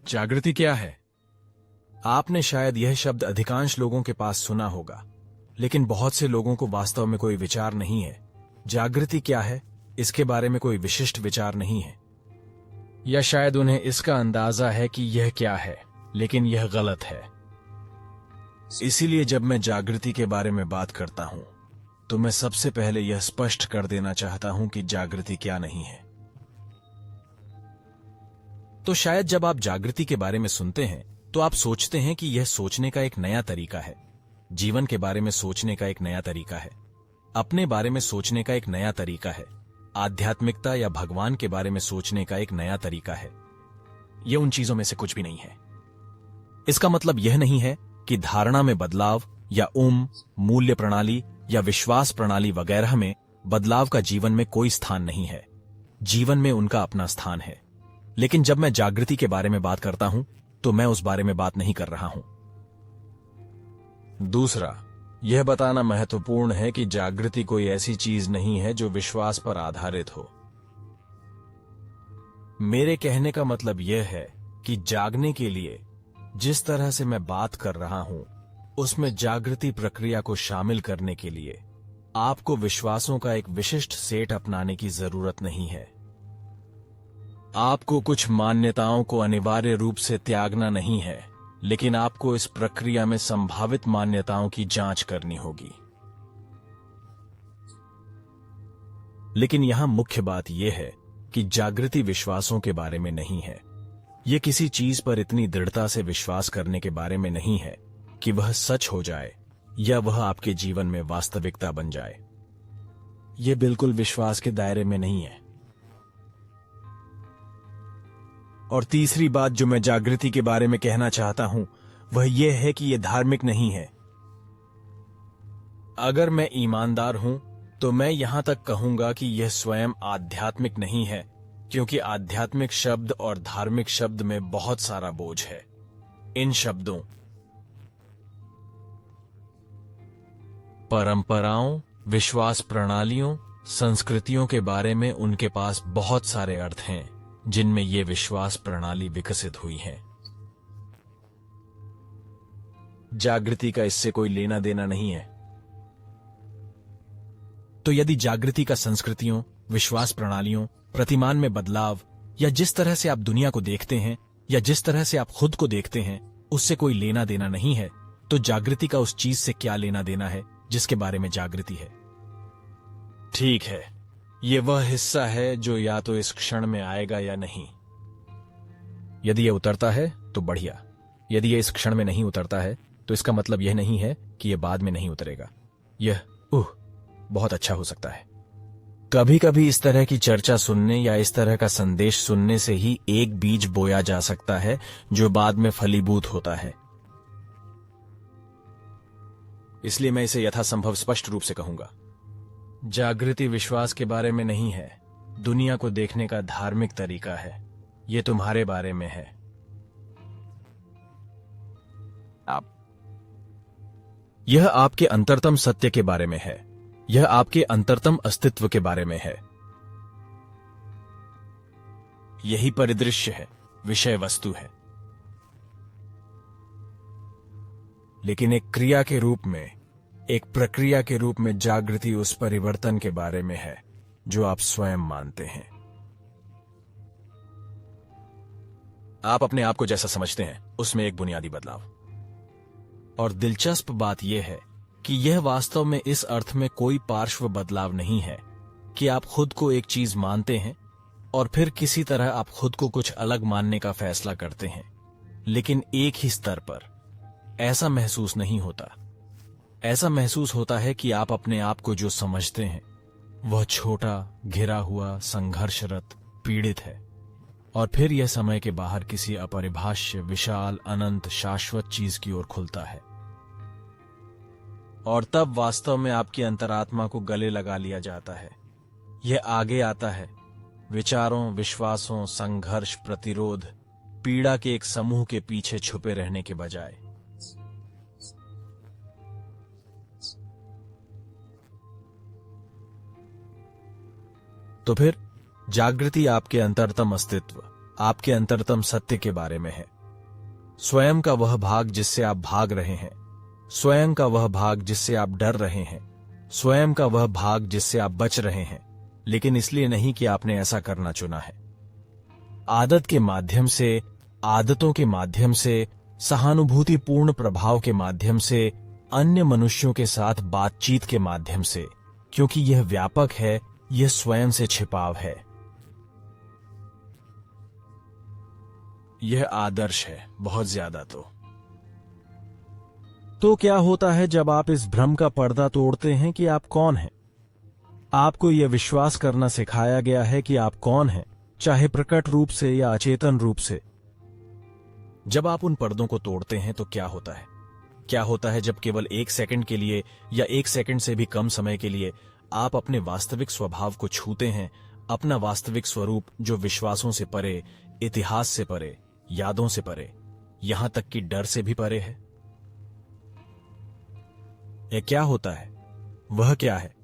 जागृति क्या है? आपने शायद यह शब्द अधिकांश लोगों के पास सुना होगा, लेकिन बहुत से लोगों को वास्तव में कोई विचार नहीं है। जागृति क्या है, इसके बारे में कोई विशिष्ट विचार नहीं है, या शायद उन्हें इसका अंदाजा है कि यह क्या है, लेकिन यह गलत है। इसीलिए जब मैं जागृति के बारे में बात करता हूं, तो मैं सबसे पहले यह स्पष्ट कर देना चाहता हूं कि जागृति क्या नहीं है। तो शायद जब आप जागृति के बारे में सुनते हैं तो आप सोचते हैं कि यह सोचने का एक नया तरीका है, जीवन के बारे में सोचने का एक नया तरीका है, अपने बारे में सोचने का एक नया तरीका है, आध्यात्मिकता या भगवान के बारे में सोचने का एक नया तरीका है। यह उन चीजों में से कुछ भी नहीं है। इसका मतलब यह नहीं है कि धारणा में बदलाव या मूल्य प्रणाली या विश्वास प्रणाली वगैरह में बदलाव का जीवन में कोई स्थान नहीं है। जीवन में उनका अपना स्थान है। लेकिन जब मैं जागृति के बारे में बात करता हूं तो मैं उस बारे में बात नहीं कर रहा हूं। दूसरा, यह बताना महत्वपूर्ण है कि जागृति कोई ऐसी चीज नहीं है जो विश्वास पर आधारित हो। मेरे कहने का मतलब यह है कि जागने के लिए जिस तरह से मैं बात कर रहा हूं, उसमें जागृति प्रक्रिया को शामिल करने के लिए आपको विश्वासों का एक विशिष्ट सेट अपनाने की जरूरत नहीं है। आपको कुछ मान्यताओं को अनिवार्य रूप से त्यागना नहीं है, लेकिन आपको इस प्रक्रिया में संभावित मान्यताओं की जांच करनी होगी। लेकिन यहां मुख्य बात यह है कि जागृति विश्वासों के बारे में नहीं है। यह किसी चीज पर इतनी दृढ़ता से विश्वास करने के बारे में नहीं है कि वह सच हो जाए या वह आपके जीवन में वास्तविकता बन जाए। यह बिल्कुल विश्वास के दायरे में नहीं है। और तीसरी बात जो मैं जागृति के बारे में कहना चाहता हूं, वह यह है कि यह धार्मिक नहीं है। अगर मैं ईमानदार हूं तो मैं यहां तक कहूंगा कि यह स्वयं आध्यात्मिक नहीं है, क्योंकि आध्यात्मिक शब्द और धार्मिक शब्द में बहुत सारा बोझ है। इन शब्दों, परंपराओं, विश्वास प्रणालियों, संस्कृतियों के बारे में उनके पास बहुत सारे अर्थ हैं जिनमें ये विश्वास प्रणाली विकसित हुई है। जागृति का इससे कोई लेना देना नहीं है। तो यदि जागृति का संस्कृतियों, विश्वास प्रणालियों, प्रतिमान में बदलाव या जिस तरह से आप दुनिया को देखते हैं या जिस तरह से आप खुद को देखते हैं उससे कोई लेना देना नहीं है, तो जागृति का उस चीज से क्या लेना देना है जिसके बारे में जागृति है? ठीक है, यह वह हिस्सा है जो या तो इस क्षण में आएगा या नहीं। यदि यह उतरता है तो बढ़िया। यदि यह इस क्षण में नहीं उतरता है तो इसका मतलब यह नहीं है कि यह बाद में नहीं उतरेगा। यह बहुत अच्छा हो सकता है। कभी कभी इस तरह की चर्चा सुनने या इस तरह का संदेश सुनने से ही एक बीज बोया जा सकता है जो बाद में फलीभूत होता है। इसलिए मैं इसे यथासंभव स्पष्ट रूप से कहूंगा, जागृति विश्वास के बारे में नहीं है, दुनिया को देखने का धार्मिक तरीका है। यह तुम्हारे बारे में है। यह आपके अंतरतम सत्य के बारे में है। यह आपके अंतरतम अस्तित्व के बारे में है। यही परिदृश्य है, विषय वस्तु है। लेकिन एक क्रिया के रूप में, एक प्रक्रिया के रूप में जागृति उस परिवर्तन के बारे में है जो आप स्वयं मानते हैं। आप अपने आप को जैसा समझते हैं उसमें एक बुनियादी बदलाव। और दिलचस्प बात यह है कि यह वास्तव में इस अर्थ में कोई पार्श्व बदलाव नहीं है कि आप खुद को एक चीज मानते हैं और फिर किसी तरह आप खुद को कुछ अलग मानने का फैसला करते हैं, लेकिन एक ही स्तर पर। ऐसा महसूस नहीं होता। ऐसा महसूस होता है कि आप अपने आप को जो समझते हैं वह छोटा, घिरा हुआ, संघर्षरत, पीड़ित है, और फिर यह समय के बाहर किसी अपरिभाष्य, विशाल, अनंत, शाश्वत चीज की ओर खुलता है। और तब वास्तव में आपकी अंतरात्मा को गले लगा लिया जाता है। यह आगे आता है, विचारों, विश्वासों, संघर्ष, प्रतिरोध, पीड़ा के एक समूह के पीछे छुपे रहने के बजाय। तो फिर जागृति आपके अंतरतम अस्तित्व, आपके अंतरतम सत्य के बारे में है। स्वयं का वह भाग जिससे आप भाग रहे हैं, स्वयं का वह भाग जिससे आप डर रहे हैं, स्वयं का वह भाग जिससे आप बच रहे हैं, लेकिन इसलिए नहीं कि आपने ऐसा करना चुना है। आदत के माध्यम से, आदतों के माध्यम से, सहानुभूतिपूर्ण प्रभाव के माध्यम से, अन्य मनुष्यों के साथ बातचीत के माध्यम से, क्योंकि यह व्यापक है, यह स्वयं से छिपाव है। यह आदर्श है, बहुत ज्यादा। तो क्या होता है जब आप इस भ्रम का पर्दा तोड़ते हैं कि आप कौन हैं? आपको यह विश्वास करना सिखाया गया है कि आप कौन हैं, चाहे प्रकट रूप से या अचेतन रूप से। जब आप उन पर्दों को तोड़ते हैं तो क्या होता है? क्या होता है जब केवल 1 सेकंड के लिए या 1 सेकंड से भी कम समय के लिए आप अपने वास्तविक स्वभाव को छूते हैं, अपना वास्तविक स्वरूप जो विश्वासों से परे, इतिहास से परे, यादों से परे, यहां तक कि डर से भी परे है? यह क्या होता है? वह क्या है?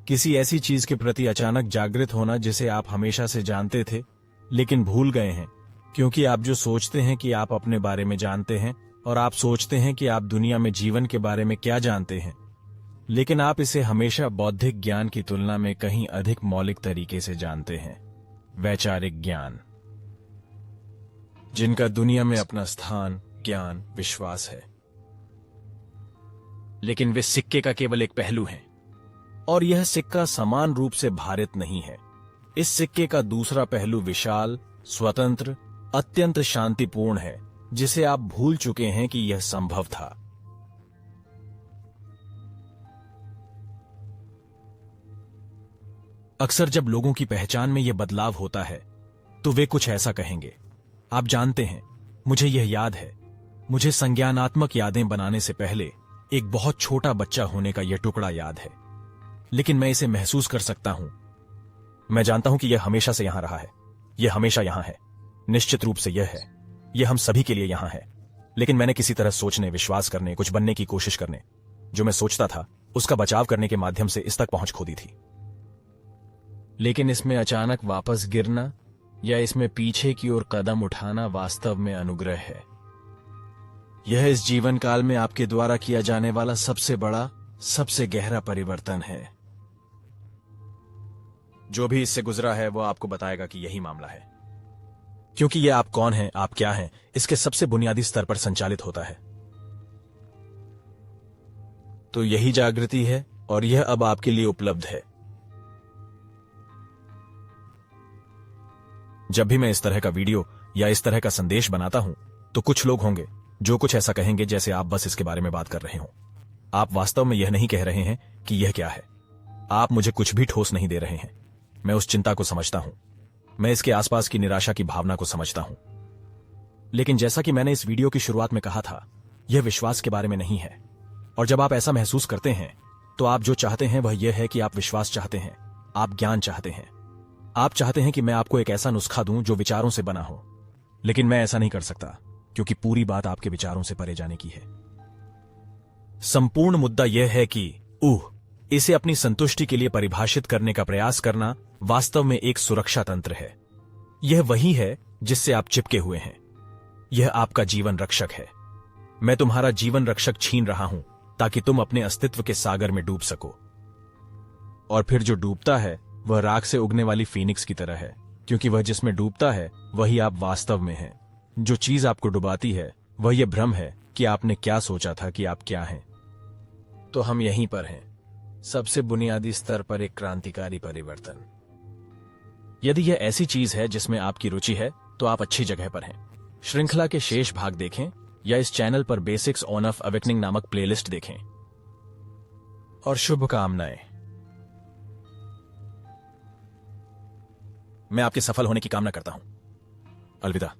किसी ऐसी चीज के प्रति अचानक जागृत होना जिसे आप हमेशा से जानते थे लेकिन भूल गए हैं, क्योंकि आप जो सोचते हैं कि आप अपने बारे में जानते हैं और आप सोचते हैं कि आप दुनिया में जीवन के बारे में क्या जानते हैं, लेकिन आप इसे हमेशा बौद्धिक ज्ञान की तुलना में कहीं अधिक मौलिक तरीके से जानते हैं। वैचारिक ज्ञान, जिनका दुनिया में अपना स्थान, ज्ञान, विश्वास है, लेकिन वे सिक्के का केवल एक पहलू हैं, और यह सिक्का समान रूप से भारित नहीं है। इस सिक्के का दूसरा पहलू विशाल, स्वतंत्र, अत्यंत शांतिपूर्ण है, जिसे आप भूल चुके हैं कि यह संभव था। अक्सर जब लोगों की पहचान में यह बदलाव होता है तो वे कुछ ऐसा कहेंगे, आप जानते हैं, मुझे यह याद है, मुझे संज्ञानात्मक यादें बनाने से पहले एक बहुत छोटा बच्चा होने का यह टुकड़ा याद है, लेकिन मैं इसे महसूस कर सकता हूं। मैं जानता हूं कि यह हमेशा से यहां रहा है, यह हमेशा यहां है, निश्चित रूप से यह है, यह हम सभी के लिए यहां है, लेकिन मैंने किसी तरह सोचने, विश्वास करने, कुछ बनने की कोशिश करने, जो मैं सोचता था उसका बचाव करने के माध्यम से इस तक पहुंच खो दी थी। लेकिन इसमें अचानक वापस गिरना या इसमें पीछे की ओर कदम उठाना वास्तव में अनुग्रह है। यह इस जीवन काल में आपके द्वारा किया जाने वाला सबसे बड़ा, सबसे गहरा परिवर्तन है। जो भी इससे गुजरा है वो आपको बताएगा कि यही मामला है, क्योंकि यह आप कौन हैं, आप क्या हैं, इसके सबसे बुनियादी स्तर पर संचालित होता है। तो यही जागृति है और यह अब आपके लिए उपलब्ध है। जब भी मैं इस तरह का वीडियो या इस तरह का संदेश बनाता हूं तो कुछ लोग होंगे जो कुछ ऐसा कहेंगे जैसे आप बस इसके बारे में बात कर रहे हो। आप वास्तव में यह नहीं कह रहे हैं कि यह क्या है। आप मुझे कुछ भी ठोस नहीं दे रहे हैं। मैं उस चिंता को समझता हूं, मैं इसके आसपास की निराशा की भावना को समझता हूं। लेकिन जैसा कि मैंने इस वीडियो की शुरुआत में कहा था, यह विश्वास के बारे में नहीं है। और जब आप ऐसा महसूस करते हैं तो आप जो चाहते हैं वह यह है कि आप विश्वास चाहते हैं, आप ज्ञान चाहते हैं। आप चाहते हैं कि मैं आपको एक ऐसा नुस्खा दूं जो विचारों से बना हो, लेकिन मैं ऐसा नहीं कर सकता, क्योंकि पूरी बात आपके विचारों से परे जाने की है। संपूर्ण मुद्दा यह है कि इसे अपनी संतुष्टि के लिए परिभाषित करने का प्रयास करना वास्तव में एक सुरक्षा तंत्र है। यह वही है जिससे आप चिपके हुए हैं। यह आपका जीवन रक्षक है। मैं तुम्हारा जीवन रक्षक छीन रहा हूं ताकि तुम अपने अस्तित्व के सागर में डूब सको। और फिर जो डूबता है वह राख से उगने वाली फीनिक्स की तरह है, क्योंकि वह जिसमें डूबता है वही आप वास्तव में हैं। जो चीज आपको डुबाती है वह यह भ्रम है कि आपने क्या सोचा था कि आप क्या हैं। तो हम यहीं पर हैं, सबसे बुनियादी स्तर पर एक क्रांतिकारी परिवर्तन। यदि यह ऐसी चीज है जिसमें आपकी रुचि है तो आप अच्छी जगह पर हैं। श्रृंखला के शेष भाग देखें या इस चैनल पर बेसिक्स ऑन ऑफ अवेकनिंग नामक प्लेलिस्ट देखें। और शुभकामनाएं। मैं आपके सफल होने की कामना करता हूं। अलविदा।